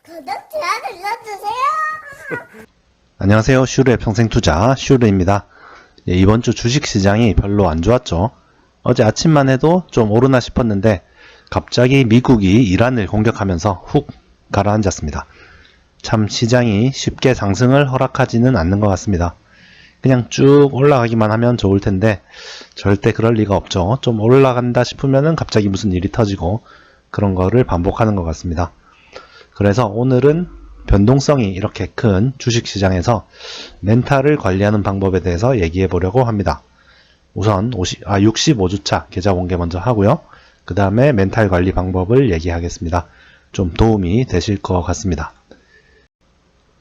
구독, 좋아요 눌러주세요. 안녕하세요. 슈르의 평생투자 슈르입니다. 이번 주 주식시장이 별로 안 좋았죠. 어제 아침만 해도 좀 오르나 싶었는데 갑자기 미국이 이란을 공격하면서 훅 가라앉았습니다. 참 시장이 쉽게 상승을 허락하지는 않는 것 같습니다. 그냥 쭉 올라가기만 하면 좋을 텐데 절대 그럴 리가 없죠. 좀 올라간다 싶으면은 갑자기 무슨 일이 터지고 그런 거를 반복하는 것 같습니다. 그래서 오늘은 변동성이 이렇게 큰 주식시장에서 멘탈을 관리하는 방법에 대해서 얘기해 보려고 합니다. 우선 65주차 계좌 공개 먼저 하고요. 그 다음에 멘탈 관리 방법을 얘기하겠습니다. 좀 도움이 되실 것 같습니다.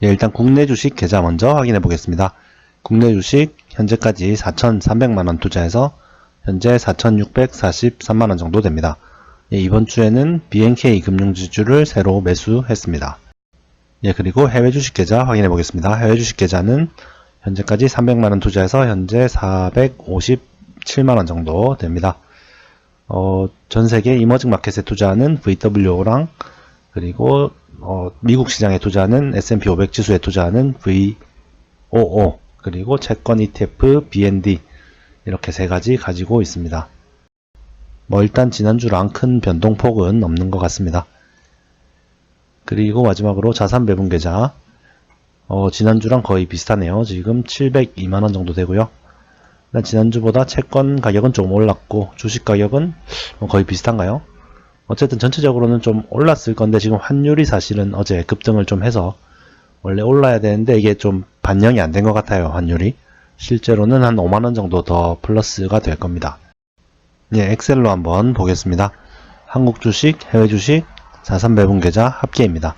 일단 국내 주식 계좌 먼저 확인해 보겠습니다. 국내 주식 현재까지 4,300만원 투자해서 현재 4,643만원 정도 됩니다. 이번 주에는 BNK 금융지주를 새로 매수했습니다. 그리고 해외 주식 계좌 확인해 보겠습니다. 해외 주식 계좌는 현재까지 300만원 투자해서 현재 457만원 정도 됩니다. 전세계 이머징 마켓에 투자하는 VWO랑 그리고 미국 시장에 투자하는 S&P 500 지수에 투자하는 VOO 그리고 채권 ETF BND 이렇게 세 가지 가지고 있습니다. 일단 지난주랑 큰 변동폭은 없는 것 같습니다. 그리고 마지막으로 자산 배분 계좌 지난주랑 거의 비슷하네요. 지금 702만원 정도 되고요. 지난주보다 채권 가격은 좀 올랐고 주식 가격은 거의 비슷한가요? 어쨌든 전체적으로는 좀 올랐을 건데 지금 환율이 사실은 어제 급등을 좀 해서 원래 올라야 되는데 이게 좀 반영이 안 된 것 같아요. 환율이 실제로는 한 5만원 정도 더 플러스가 될 겁니다. 엑셀로 한번 보겠습니다. 한국 주식, 해외 주식, 자산 배분 계좌 합계입니다.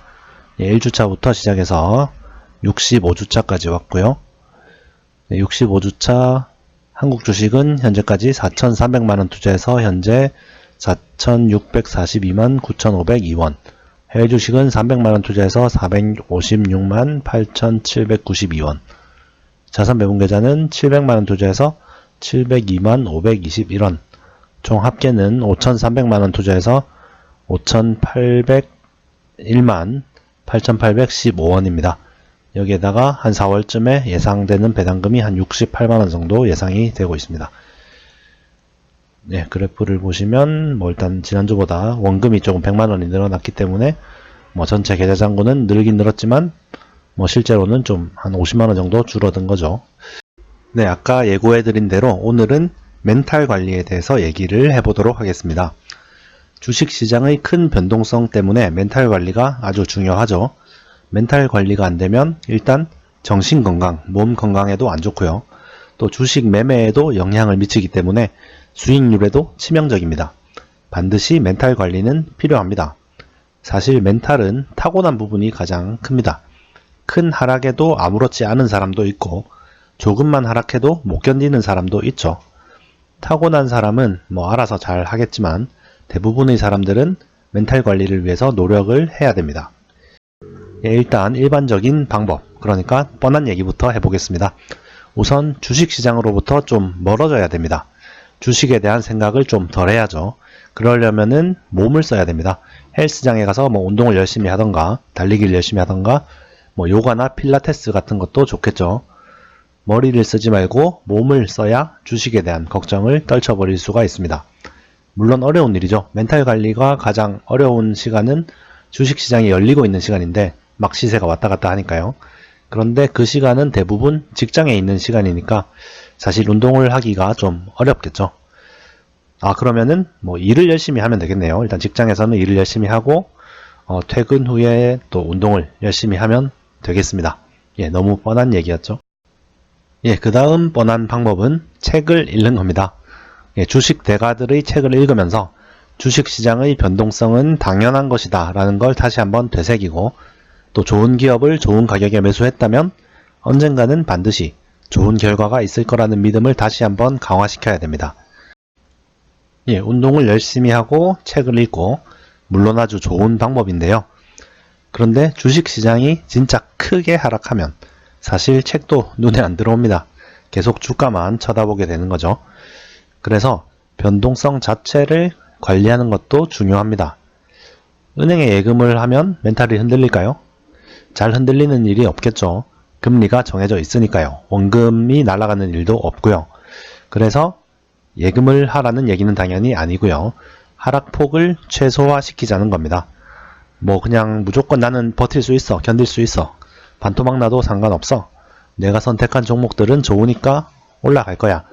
1주차부터 시작해서 65주차까지 왔고요. 65주차 한국 주식은 현재까지 4,300만원 투자해서 현재 4,642만 9,502원. 해외 주식은 300만원 투자해서 456만 8,792원. 자산 배분 계좌는 700만원 투자해서 702만 521원. 총 합계는 5,300만원 투자해서 5,801만 8,815원입니다. 여기에다가 한 4월쯤에 예상되는 배당금이 한 68만원 정도 예상이 되고 있습니다. 그래프를 보시면 일단 지난주보다 원금이 조금 100만원이 늘어났기 때문에 전체 계좌 잔고는 늘긴 늘었지만 실제로는 좀 한 50만원 정도 줄어든 거죠. 아까 예고해드린 대로 오늘은 멘탈 관리에 대해서 얘기를 해보도록 하겠습니다. 주식시장의 큰 변동성 때문에 멘탈 관리가 아주 중요하죠. 멘탈 관리가 안되면 일단 정신건강, 몸 건강에도 안 좋고요. 또 주식 매매에도 영향을 미치기 때문에 수익률에도 치명적입니다. 반드시 멘탈 관리는 필요합니다. 사실 멘탈은 타고난 부분이 가장 큽니다. 큰 하락에도 아무렇지 않은 사람도 있고 조금만 하락해도 못 견디는 사람도 있죠. 타고난 사람은 알아서 잘 하겠지만 대부분의 사람들은 멘탈 관리를 위해서 노력을 해야 됩니다. 일단 일반적인 방법, 그러니까 뻔한 얘기부터 해보겠습니다. 우선 주식시장으로부터 좀 멀어져야 됩니다. 주식에 대한 생각을 좀 덜 해야죠. 그러려면은 몸을 써야 됩니다. 헬스장에 가서 운동을 열심히 하던가 달리기를 열심히 하던가 요가나 필라테스 같은 것도 좋겠죠. 머리를 쓰지 말고 몸을 써야 주식에 대한 걱정을 떨쳐버릴 수가 있습니다. 물론 어려운 일이죠. 멘탈 관리가 가장 어려운 시간은 주식시장이 열리고 있는 시간인데 막 시세가 왔다 갔다 하니까요. 그런데 그 시간은 대부분 직장에 있는 시간이니까 사실 운동을 하기가 좀 어렵겠죠. 그러면은 일을 열심히 하면 되겠네요. 일단 직장에서는 일을 열심히 하고 퇴근 후에 또 운동을 열심히 하면 되겠습니다. 너무 뻔한 얘기였죠. 그 다음 뻔한 방법은 책을 읽는 겁니다. 주식 대가들의 책을 읽으면서 주식시장의 변동성은 당연한 것이다 라는 걸 다시 한번 되새기고 또 좋은 기업을 좋은 가격에 매수했다면 언젠가는 반드시 좋은 결과가 있을 거라는 믿음을 다시 한번 강화시켜야 됩니다. 운동을 열심히 하고 책을 읽고 물론 아주 좋은 방법인데요. 그런데 주식시장이 진짜 크게 하락하면 사실 책도 눈에 안 들어옵니다. 계속 주가만 쳐다보게 되는 거죠. 그래서 변동성 자체를 관리하는 것도 중요합니다. 은행에 예금을 하면 멘탈이 흔들릴까요? 잘 흔들리는 일이 없겠죠. 금리가 정해져 있으니까요. 원금이 날아가는 일도 없고요. 그래서 예금을 하라는 얘기는 당연히 아니고요. 하락폭을 최소화시키자는 겁니다. 뭐 그냥 무조건 나는 버틸 수 있어, 견딜 수 있어, 반토막 나도 상관없어, 내가 선택한 종목들은 좋으니까 올라갈 거야,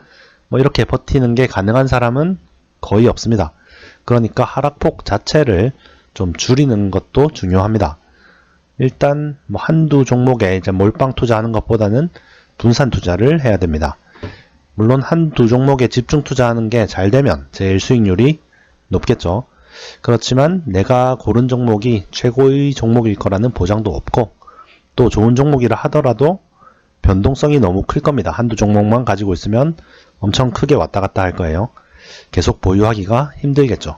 뭐 이렇게 버티는 게 가능한 사람은 거의 없습니다. 그러니까 하락폭 자체를 좀 줄이는 것도 중요합니다. 일단 뭐 한두 종목에 이제 몰빵 투자하는 것보다는 분산 투자를 해야 됩니다. 물론 한두 종목에 집중 투자하는 게 잘 되면 제일 수익률이 높겠죠. 그렇지만 내가 고른 종목이 최고의 종목일 거라는 보장도 없고, 또 좋은 종목이라 하더라도 변동성이 너무 클 겁니다. 한두 종목만 가지고 있으면 엄청 크게 왔다 갔다 할 거예요. 계속 보유하기가 힘들겠죠.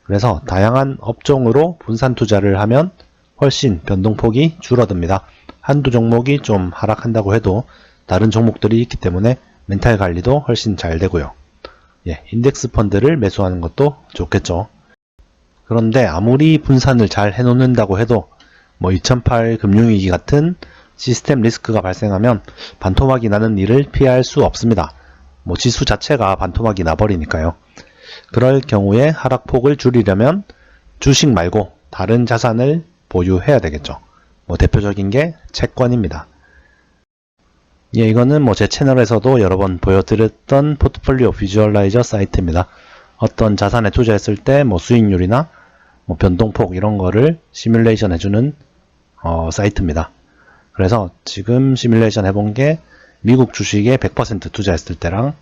그래서 다양한 업종으로 분산 투자를 하면 훨씬 변동폭이 줄어듭니다. 한두 종목이 좀 하락한다고 해도 다른 종목들이 있기 때문에 멘탈 관리도 훨씬 잘 되고요. 인덱스 펀드를 매수하는 것도 좋겠죠. 그런데 아무리 분산을 잘 해놓는다고 해도 뭐 2008 금융위기 같은 시스템 리스크가 발생하면 반토막이 나는 일을 피할 수 없습니다. 뭐 지수 자체가 반토막이 나버리니까요. 그럴 경우에 하락폭을 줄이려면 주식 말고 다른 자산을 보유해야 되겠죠. 뭐 대표적인 게 채권입니다. 이거는 뭐 제 채널에서도 여러 번 보여드렸던 포트폴리오 비주얼라이저 사이트입니다. 어떤 자산에 투자했을 때 뭐 수익률이나 뭐 변동폭 이런 거를 시뮬레이션 해주는 사이트입니다. 그래서 지금 시뮬레이션 해본 게 미국 주식에 100% 투자했을 때랑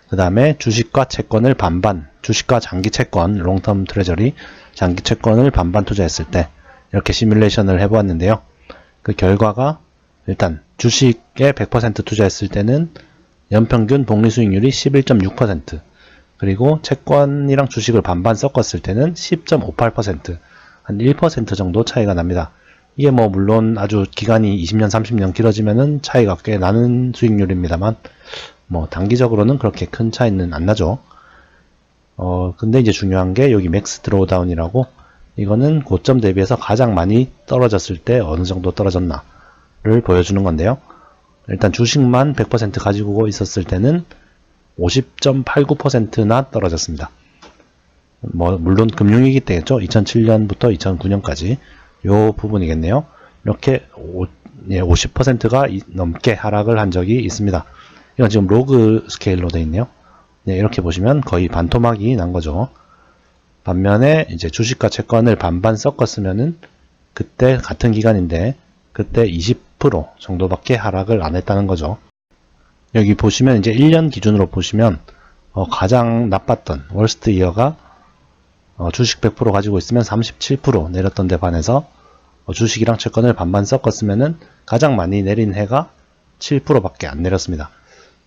그 다음에 주식과 채권을 반반, 주식과 장기 채권, 롱텀 트레저리, 장기 채권을 반반 투자했을 때 이렇게 시뮬레이션을 해보았는데요. 그 결과가 일단 주식에 100% 투자했을 때는 연평균 복리 수익률이 11.6%, 그리고 채권이랑 주식을 반반 섞었을 때는 10.58%, 한 1% 정도 차이가 납니다. 이게 뭐 물론 아주 기간이 20년, 30년 길어지면은 차이가 꽤 나는 수익률입니다만 뭐 단기적으로는 그렇게 큰 차이는 안 나죠. 근데 이제 중요한 게 여기 맥스 드로우다운이라고, 이거는 고점 대비해서 가장 많이 떨어졌을 때 어느 정도 떨어졌나를 보여주는 건데요. 일단 주식만 100% 가지고 있었을 때는 50.89%나 떨어졌습니다. 뭐 물론 금융위기 때겠죠. 2007년부터 2009년까지 요 부분이겠네요. 이렇게 50%가 넘게 하락을 한 적이 있습니다. 이건 지금 로그 스케일로 되어 있네요. 이렇게 보시면 거의 반토막이 난 거죠. 반면에 이제 주식과 채권을 반반 섞었으면은 그때 같은 기간인데 그때 20% 정도밖에 하락을 안 했다는 거죠. 여기 보시면 이제 1년 기준으로 보시면 가장 나빴던 월스트 이어가 주식 100% 가지고 있으면 37% 내렸던 데 반해서 주식이랑 채권을 반반 섞었으면은 가장 많이 내린 해가 7%밖에 안 내렸습니다.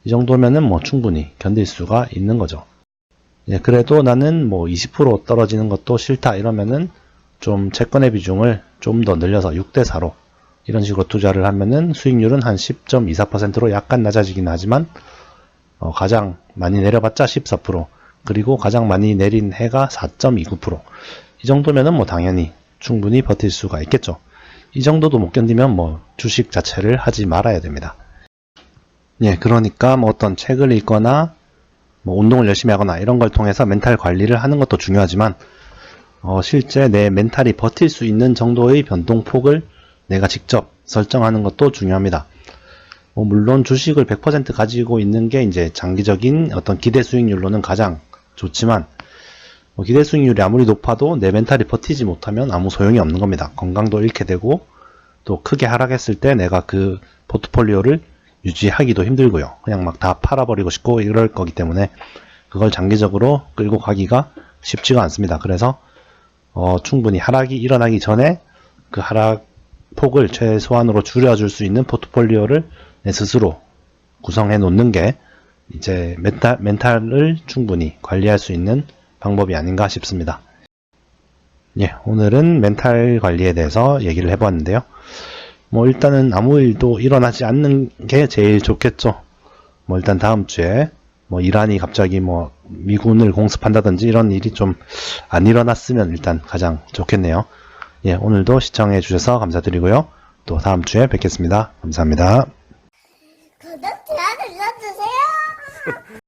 이 정도면은 뭐 충분히 견딜 수가 있는 거죠. 그래도 나는 뭐 20% 떨어지는 것도 싫다 이러면은 좀 채권의 비중을 좀 더 늘려서 6대4로 이런 식으로 투자를 하면은 수익률은 한 10.24%로 약간 낮아지긴 하지만 가장 많이 내려봤자 14%, 그리고 가장 많이 내린 해가 4.29%. 이 정도면은 뭐 당연히 충분히 버틸 수가 있겠죠. 이 정도도 못 견디면 뭐 주식 자체를 하지 말아야 됩니다. 그러니까 뭐 어떤 책을 읽거나 뭐 운동을 열심히 하거나 이런 걸 통해서 멘탈 관리를 하는 것도 중요하지만 실제 내 멘탈이 버틸 수 있는 정도의 변동폭을 내가 직접 설정하는 것도 중요합니다. 물론 주식을 100% 가지고 있는 게 이제 장기적인 어떤 기대 수익률로는 가장 좋지만 기대 수익률이 아무리 높아도 내 멘탈이 버티지 못하면 아무 소용이 없는 겁니다. 건강도 잃게 되고 또 크게 하락했을 때 내가 그 포트폴리오를 유지하기도 힘들고요. 그냥 막 다 팔아버리고 싶고 이럴 거기 때문에 그걸 장기적으로 끌고 가기가 쉽지가 않습니다. 그래서 충분히 하락이 일어나기 전에 그 하락 폭을 최소한으로 줄여줄 수 있는 포트폴리오를 내 스스로 구성해 놓는 게 이제 멘탈을 충분히 관리할 수 있는 방법이 아닌가 싶습니다. 오늘은 멘탈 관리에 대해서 얘기를 해보았는데요. 뭐 일단은 아무 일도 일어나지 않는 게 제일 좋겠죠. 뭐 일단 다음 주에 뭐 이란이 갑자기 뭐 미군을 공습한다든지 이런 일이 좀 안 일어났으면 일단 가장 좋겠네요. 예, 오늘도 시청해 주셔서 감사드리고요. 또 다음 주에 뵙겠습니다. 감사합니다. 구독, 좋아요 눌러주세요.